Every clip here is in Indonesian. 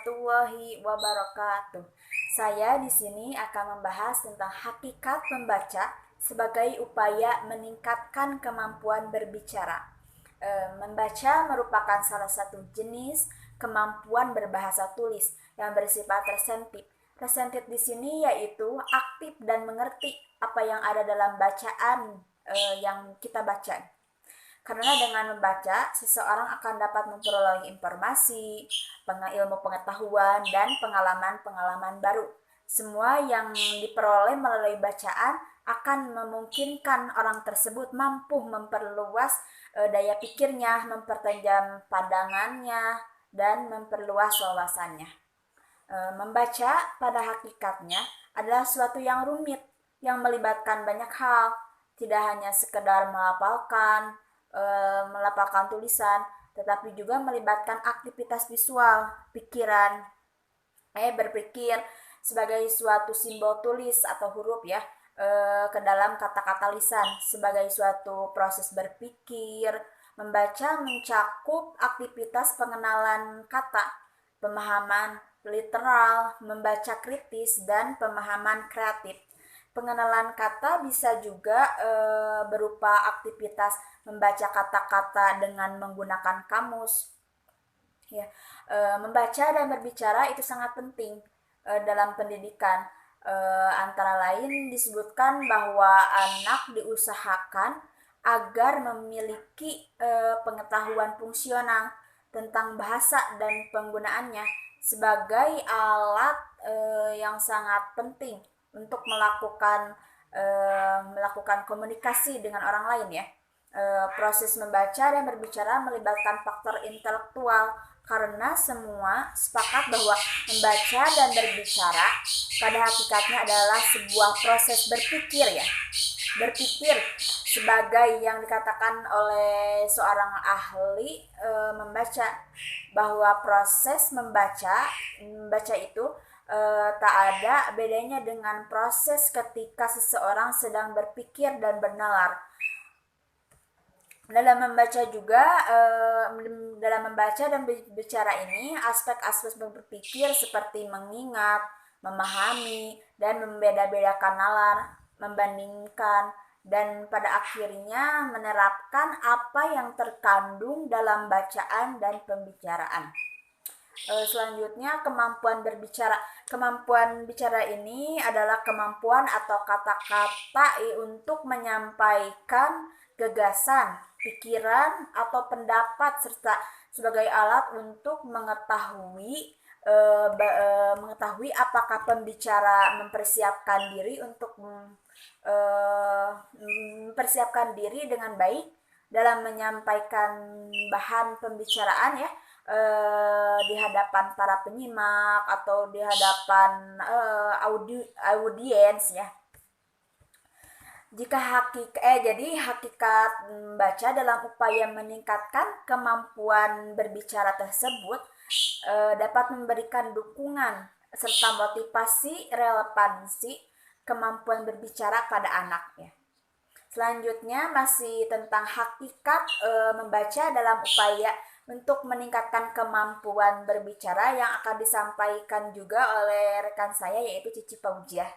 warahmatullahi wabarakatuh. Saya di sini akan membahas tentang hakikat membaca sebagai upaya meningkatkan kemampuan berbicara. Membaca merupakan salah satu jenis kemampuan berbahasa tulis yang bersifat resentif. Resentif di sini yaitu aktif dan mengerti apa yang ada dalam bacaan yang kita baca. Karena dengan membaca, seseorang akan dapat memperoleh informasi, ilmu pengetahuan, dan pengalaman-pengalaman baru. Semua yang diperoleh melalui bacaan akan memungkinkan orang tersebut mampu memperluas daya pikirnya, mempertajam pandangannya, dan memperluas wawasannya. Membaca pada hakikatnya adalah suatu yang rumit, yang melibatkan banyak hal, tidak hanya sekedar melafalkan tulisan, tetapi juga melibatkan aktivitas visual, berpikir sebagai suatu simbol tulis atau huruf ya, ke dalam kata-kata lisan sebagai suatu proses berpikir. Membaca mencakup aktivitas pengenalan kata, pemahaman literal, membaca kritis, dan pemahaman kreatif. Pengenalan kata bisa juga berupa aktivitas membaca kata-kata dengan menggunakan kamus. Ya, membaca dan berbicara itu sangat penting dalam pendidikan. Antara lain disebutkan bahwa anak diusahakan agar memiliki pengetahuan fungsional tentang bahasa dan penggunaannya sebagai alat yang sangat penting untuk melakukan komunikasi dengan orang lain ya. Proses membaca dan berbicara melibatkan faktor intelektual karena semua sepakat bahwa membaca dan berbicara pada hakikatnya adalah sebuah proses berpikir ya. Berpikir sebagai yang dikatakan oleh seorang ahli membaca, bahwa proses membaca itu tak ada bedanya dengan proses ketika seseorang sedang berpikir dan bernalar. Dalam membaca dan berbicara ini, aspek-aspek berpikir seperti mengingat, memahami, dan membeda-bedakan nalar, membandingkan, dan pada akhirnya menerapkan apa yang terkandung dalam bacaan dan pembicaraan. Selanjutnya, kemampuan berbicara. Kemampuan bicara ini adalah kemampuan atau kata-kata untuk menyampaikan gagasan, pikiran, atau pendapat serta sebagai alat untuk mengetahui apakah pembicara mempersiapkan diri dengan baik dalam menyampaikan bahan pembicaraan ya, di hadapan para penyimak atau di hadapan audiens ya. Jadi hakikat membaca dalam upaya meningkatkan kemampuan berbicara tersebut dapat memberikan dukungan serta motivasi relevansi kemampuan berbicara pada anak ya. Selanjutnya masih tentang hakikat membaca dalam upaya untuk meningkatkan kemampuan berbicara yang akan disampaikan juga oleh rekan saya yaitu Cici Paujiah.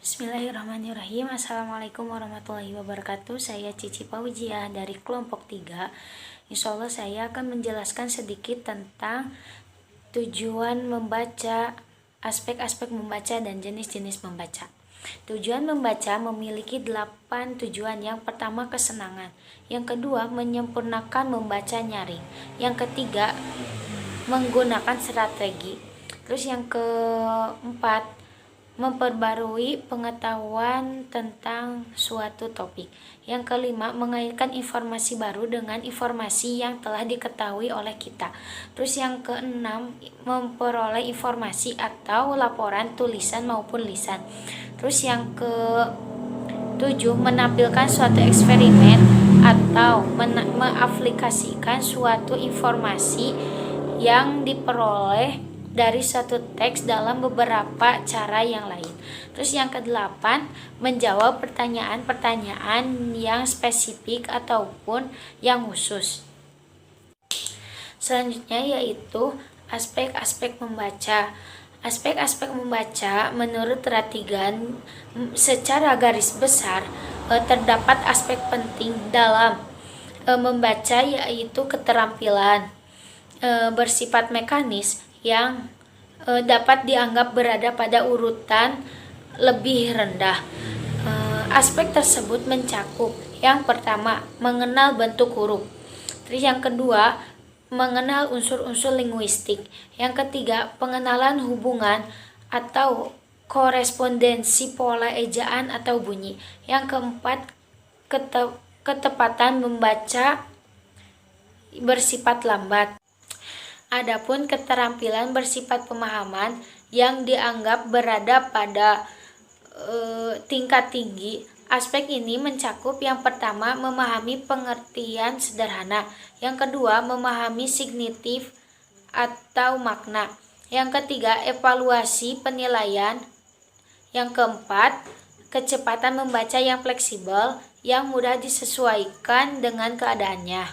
Bismillahirrahmanirrahim. Assalamualaikum warahmatullahi wabarakatuh. Saya Cici Paujiah dari kelompok 3. Insya Allah saya akan menjelaskan sedikit tentang tujuan membaca, aspek-aspek membaca, dan jenis-jenis membaca. Tujuan membaca memiliki 8 tujuan. Yang pertama, kesenangan. Yang kedua, menyempurnakan membaca nyaring. Yang ketiga, menggunakan strategi. Terus yang keempat, memperbarui pengetahuan tentang suatu topik. Yang kelima, mengaitkan informasi baru dengan informasi yang telah diketahui oleh kita. Terus yang keenam, memperoleh informasi atau laporan tulisan maupun lisan. Terus yang ketujuh, menampilkan suatu eksperimen atau mengaplikasikan suatu informasi yang diperoleh dari suatu teks dalam beberapa cara yang lain. Terus yang kedelapan, menjawab pertanyaan-pertanyaan yang spesifik ataupun yang khusus. Selanjutnya yaitu aspek-aspek membaca. Aspek-aspek membaca menurut Ratigan secara garis besar terdapat aspek penting dalam membaca, yaitu keterampilan bersifat mekanis yang dapat dianggap berada pada urutan lebih rendah. Aspek tersebut mencakup yang pertama, mengenal bentuk huruf. Terus yang kedua, mengenal unsur-unsur linguistik. Yang ketiga, pengenalan hubungan atau korespondensi pola ejaan atau bunyi. Yang keempat, ketepatan membaca bersifat lambat. Adapun keterampilan bersifat pemahaman yang dianggap berada pada tingkat tinggi. Aspek ini mencakup yang pertama, memahami pengertian sederhana. Yang kedua, memahami signitif atau makna. Yang ketiga, evaluasi penilaian. Yang keempat, kecepatan membaca yang fleksibel, yang mudah disesuaikan dengan keadaannya.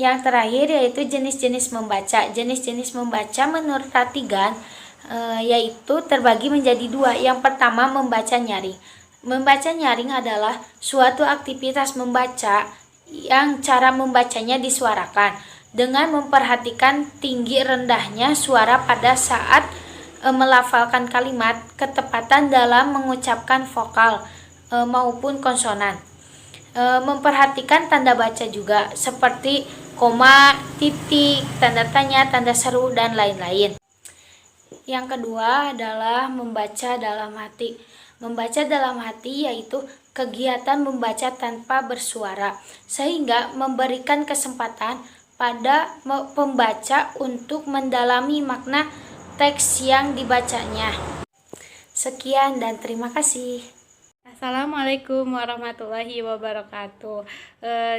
Yang terakhir yaitu jenis-jenis membaca. Jenis-jenis membaca menurut Ratigan yaitu terbagi menjadi dua. Yang pertama, membaca nyaring. Membaca nyaring adalah suatu aktivitas membaca yang cara membacanya disuarakan dengan memperhatikan tinggi rendahnya suara pada saat melafalkan kalimat, ketepatan dalam mengucapkan vokal maupun konsonan. Memperhatikan tanda baca juga seperti koma, titik, tanda tanya, tanda seru, dan lain-lain. Yang kedua adalah membaca dalam hati. Membaca dalam hati yaitu kegiatan membaca tanpa bersuara, sehingga memberikan kesempatan pada pembaca untuk mendalami makna teks yang dibacanya. Sekian dan terima kasih. Assalamualaikum warahmatullahi wabarakatuh.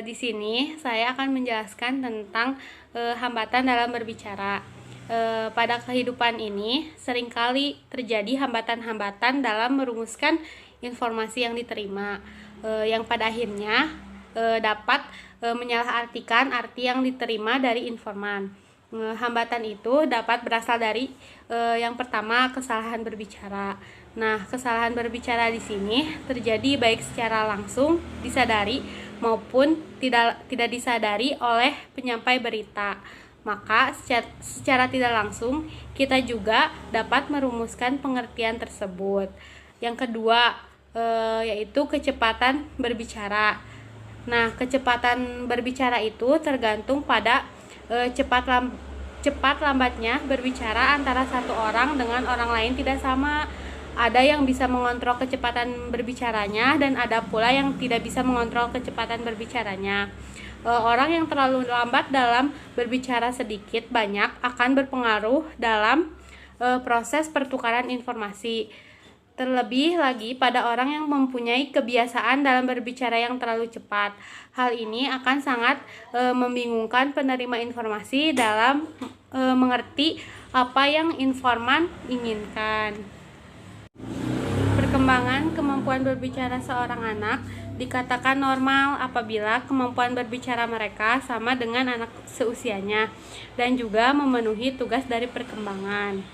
Di sini saya akan menjelaskan tentang hambatan dalam berbicara. Pada kehidupan ini seringkali terjadi hambatan-hambatan dalam merumuskan informasi yang diterima, yang pada akhirnya dapat menyalahartikan arti yang diterima dari informan. Hambatan itu dapat berasal dari yang pertama, kesalahan berbicara. Nah, kesalahan berbicara di sini terjadi baik secara langsung disadari maupun tidak disadari oleh penyampai berita. Maka secara tidak langsung kita juga dapat merumuskan pengertian tersebut. Yang kedua yaitu kecepatan berbicara. Nah, kecepatan berbicara itu tergantung pada cepat lambatnya berbicara antara satu orang dengan orang lain tidak sama. Ada yang bisa mengontrol kecepatan berbicaranya dan ada pula yang tidak bisa mengontrol kecepatan berbicaranya. Orang yang terlalu lambat dalam berbicara sedikit banyak akan berpengaruh dalam proses pertukaran informasi. Terlebih lagi pada orang yang mempunyai kebiasaan dalam berbicara yang terlalu cepat. Hal ini akan sangat membingungkan penerima informasi dalam mengerti apa yang informan inginkan. Perkembangan kemampuan berbicara seorang anak dikatakan normal apabila kemampuan berbicara mereka sama dengan anak seusianya dan juga memenuhi tugas dari perkembangan.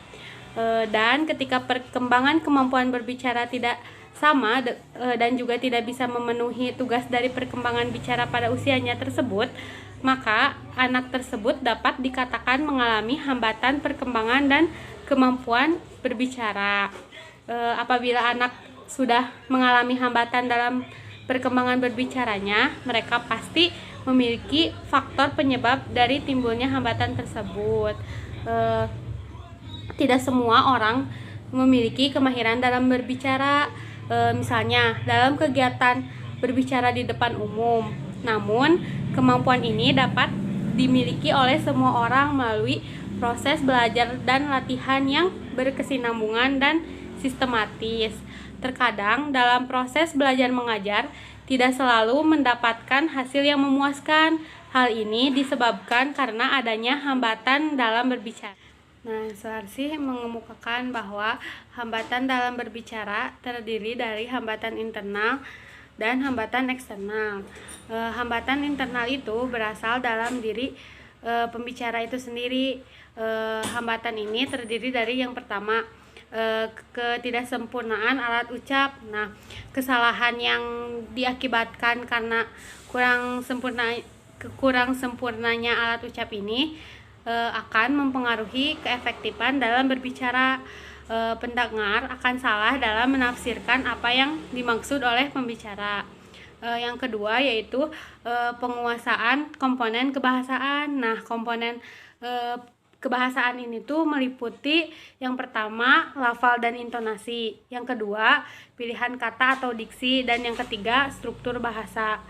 Dan ketika perkembangan kemampuan berbicara tidak sama dan juga tidak bisa memenuhi tugas dari perkembangan bicara pada usianya tersebut, maka anak tersebut dapat dikatakan mengalami hambatan perkembangan dan kemampuan berbicara. Apabila anak sudah mengalami hambatan dalam perkembangan berbicaranya, mereka pasti memiliki faktor penyebab dari timbulnya hambatan tersebut. Tidak semua orang memiliki kemahiran dalam berbicara, misalnya dalam kegiatan berbicara di depan umum. Namun, kemampuan ini dapat dimiliki oleh semua orang melalui proses belajar dan latihan yang berkesinambungan dan sistematis. Terkadang dalam proses belajar mengajar tidak selalu mendapatkan hasil yang memuaskan. Hal ini disebabkan karena adanya hambatan dalam berbicara. Nah, Suharsi mengemukakan bahwa hambatan dalam berbicara terdiri dari hambatan internal dan hambatan eksternal. Hambatan internal itu berasal dalam diri pembicara itu sendiri. Hambatan ini terdiri dari yang pertama, ketidaksempurnaan alat ucap. Nah, kesalahan yang diakibatkan karena kurang sempurnanya alat ucap ini akan mempengaruhi keefektifan dalam berbicara. Pendengar akan salah dalam menafsirkan apa yang dimaksud oleh pembicara. Yang kedua yaitu penguasaan komponen kebahasaan. Nah, komponen kebahasaan ini tuh meliputi yang pertama lafal dan intonasi, yang kedua pilihan kata atau diksi, dan yang ketiga struktur bahasa.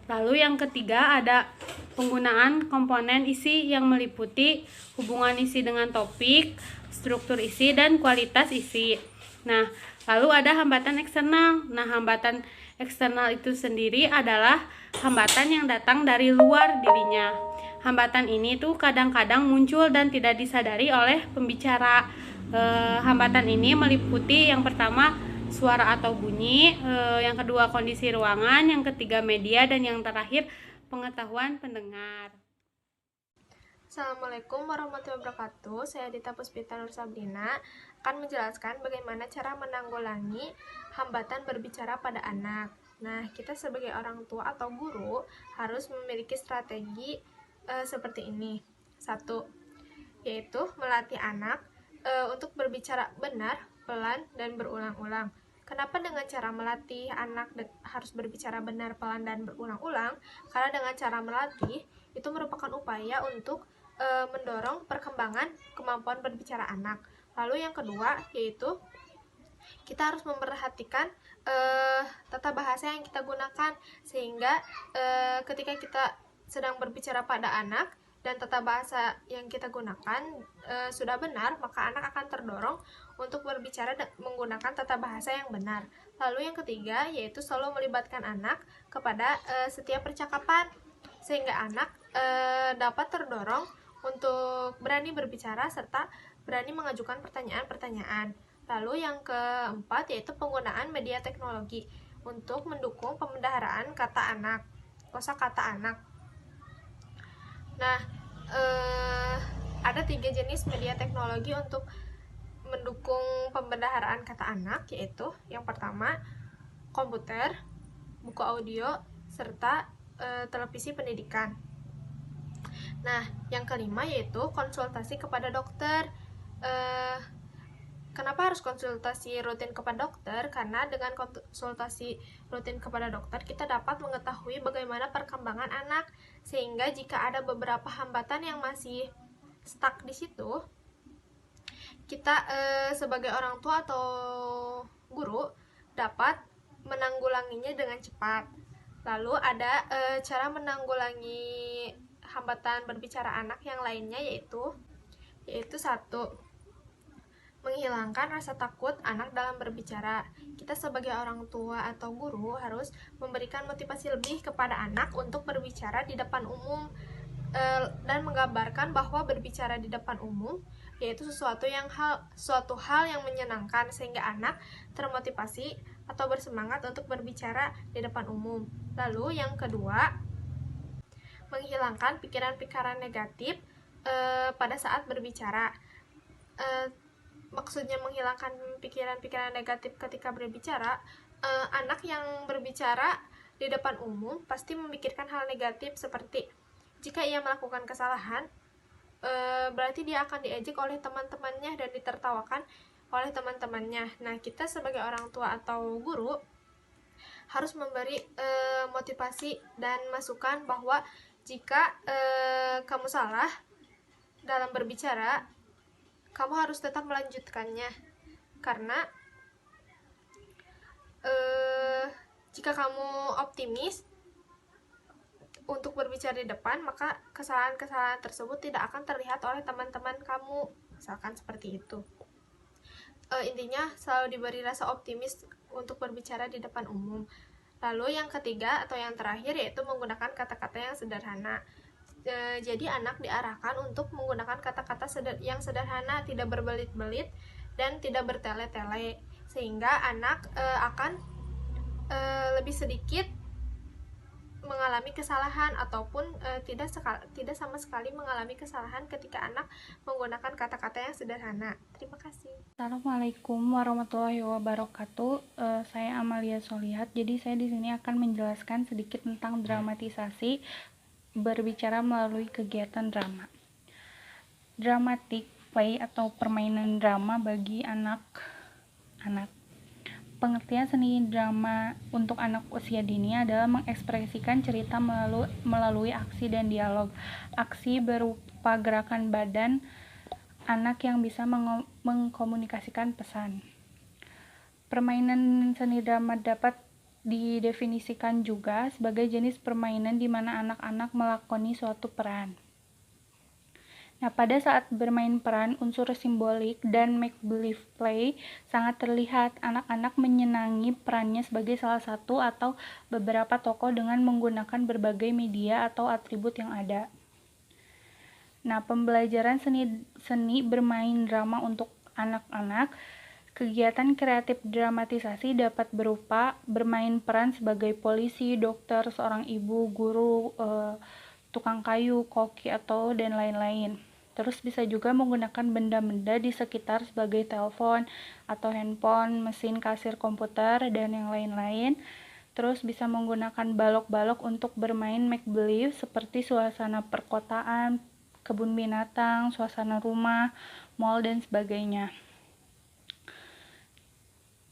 Lalu yang ketiga ada penggunaan komponen isi yang meliputi hubungan isi dengan topik, struktur isi, dan kualitas isi. Nah, lalu ada hambatan eksternal. Nah, hambatan eksternal itu sendiri adalah hambatan yang datang dari luar dirinya. Hambatan ini tuh kadang-kadang muncul dan tidak disadari oleh pembicara. Hambatan ini meliputi yang pertama suara atau bunyi, yang kedua kondisi ruangan, yang ketiga media, dan yang terakhir pengetahuan pendengar. Assalamualaikum warahmatullahi wabarakatuh. Saya Dita Puspita Nur Sabrina akan menjelaskan bagaimana cara menanggulangi hambatan berbicara pada anak. Nah, kita sebagai orang tua atau guru harus memiliki strategi seperti ini. 1. Yaitu melatih anak untuk berbicara benar, pelan, dan berulang-ulang. Kenapa dengan cara melatih anak harus berbicara benar, pelan, dan berulang-ulang? Karena dengan cara melatih itu merupakan upaya untuk mendorong perkembangan kemampuan berbicara anak. Lalu yang kedua yaitu kita harus memperhatikan tata bahasa yang kita gunakan, sehingga ketika kita sedang berbicara pada anak dan tata bahasa yang kita gunakan sudah benar, maka anak akan terdorong untuk berbicara menggunakan tata bahasa yang benar. Lalu yang ketiga yaitu selalu melibatkan anak kepada setiap percakapan, sehingga anak dapat terdorong untuk berani berbicara serta berani mengajukan pertanyaan-pertanyaan. Lalu yang keempat yaitu penggunaan media teknologi untuk mendukung pembendaharaan kata anak, kosakata anak. Nah, ada 3 jenis media teknologi untuk mendukung pembendaharaan kata anak, yaitu yang pertama komputer, buku audio, serta televisi pendidikan. Nah, yang kelima yaitu konsultasi kepada dokter. Kenapa harus konsultasi rutin kepada dokter? Karena dengan konsultasi rutin kepada dokter, kita dapat mengetahui bagaimana perkembangan anak, sehingga jika ada beberapa hambatan yang masih stuck di situ, kita sebagai orang tua atau guru dapat menanggulanginya dengan cepat. Lalu ada cara menanggulangi hambatan berbicara anak yang lainnya yaitu 1. Menghilangkan rasa takut anak dalam berbicara. Kita sebagai orang tua atau guru harus memberikan motivasi lebih kepada anak untuk berbicara di depan umum, dan menggambarkan bahwa berbicara di depan umum yaitu suatu hal yang menyenangkan, sehingga anak termotivasi atau bersemangat untuk berbicara di depan umum. Lalu yang kedua, menghilangkan pikiran-pikiran negatif pada saat berbicara. Maksudnya menghilangkan pikiran-pikiran negatif ketika berbicara, anak yang berbicara di depan umum pasti memikirkan hal negatif, seperti jika ia melakukan kesalahan, berarti dia akan diejek oleh teman-temannya dan ditertawakan oleh teman-temannya. Nah, kita sebagai orang tua atau guru harus memberi motivasi dan masukan bahwa jika kamu salah dalam berbicara, kamu harus tetap melanjutkannya, karena jika kamu optimis untuk berbicara di depan, maka kesalahan-kesalahan tersebut tidak akan terlihat oleh teman-teman kamu, misalkan seperti itu. Intinya selalu diberi rasa optimis untuk berbicara di depan umum. Lalu yang ketiga atau yang terakhir yaitu menggunakan kata-kata yang sederhana. Jadi anak diarahkan untuk menggunakan kata-kata yang sederhana, tidak berbelit-belit dan tidak bertele-tele, sehingga anak akan lebih sedikit mengalami kesalahan ataupun tidak sama sekali mengalami kesalahan ketika anak menggunakan kata-kata yang sederhana. Terima kasih. Assalamualaikum warahmatullahi wabarakatuh. Saya Amalia Solihat. Jadi saya di sini akan menjelaskan sedikit tentang dramatisasi berbicara melalui kegiatan drama. Dramatic play atau permainan drama bagi anak-anak. Pengertian seni drama untuk anak usia dini adalah mengekspresikan cerita melalui aksi dan dialog. Aksi berupa gerakan badan anak yang bisa mengkomunikasikan pesan. Permainan seni drama dapat didefinisikan juga sebagai jenis permainan di mana anak-anak melakoni suatu peran. Nah, pada saat bermain peran, unsur simbolik dan make-believe play sangat terlihat. Anak-anak menyenangi perannya sebagai salah satu atau beberapa tokoh dengan menggunakan berbagai media atau atribut yang ada. Nah, pembelajaran seni bermain drama untuk anak-anak, kegiatan kreatif dramatisasi dapat berupa bermain peran sebagai polisi, dokter, seorang ibu, guru, tukang kayu, koki, atau dan lain-lain. Terus bisa juga menggunakan benda-benda di sekitar sebagai telepon atau handphone, mesin kasir komputer, dan yang lain-lain. Terus bisa menggunakan balok-balok untuk bermain make-believe seperti suasana perkotaan, kebun binatang, suasana rumah, mall, dan sebagainya.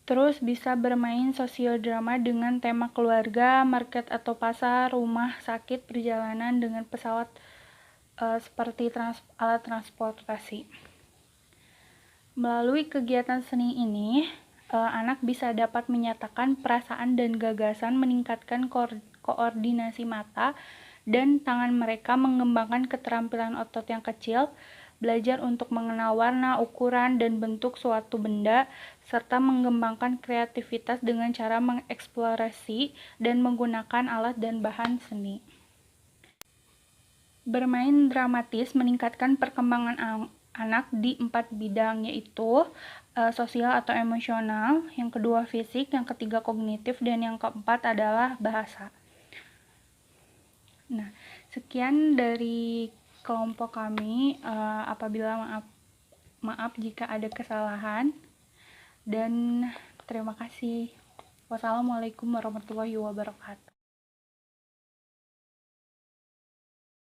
Terus bisa bermain sosial drama dengan tema keluarga, market atau pasar, rumah, sakit, perjalanan dengan pesawat seperti alat transportasi. Melalui kegiatan seni ini, anak bisa dapat menyatakan perasaan dan gagasan, meningkatkan koordinasi mata dan tangan mereka, mengembangkan keterampilan otot yang kecil, belajar untuk mengenal warna, ukuran, dan bentuk suatu benda, serta mengembangkan kreativitas dengan cara mengeksplorasi dan menggunakan alat dan bahan seni. Bermain dramatis meningkatkan perkembangan anak di 4 bidang, yaitu sosial atau emosional, yang kedua fisik, yang ketiga kognitif, dan yang keempat adalah bahasa. Nah, sekian dari kelompok kami. Apabila maaf jika ada kesalahan, dan terima kasih. Wassalamualaikum warahmatullahi wabarakatuh.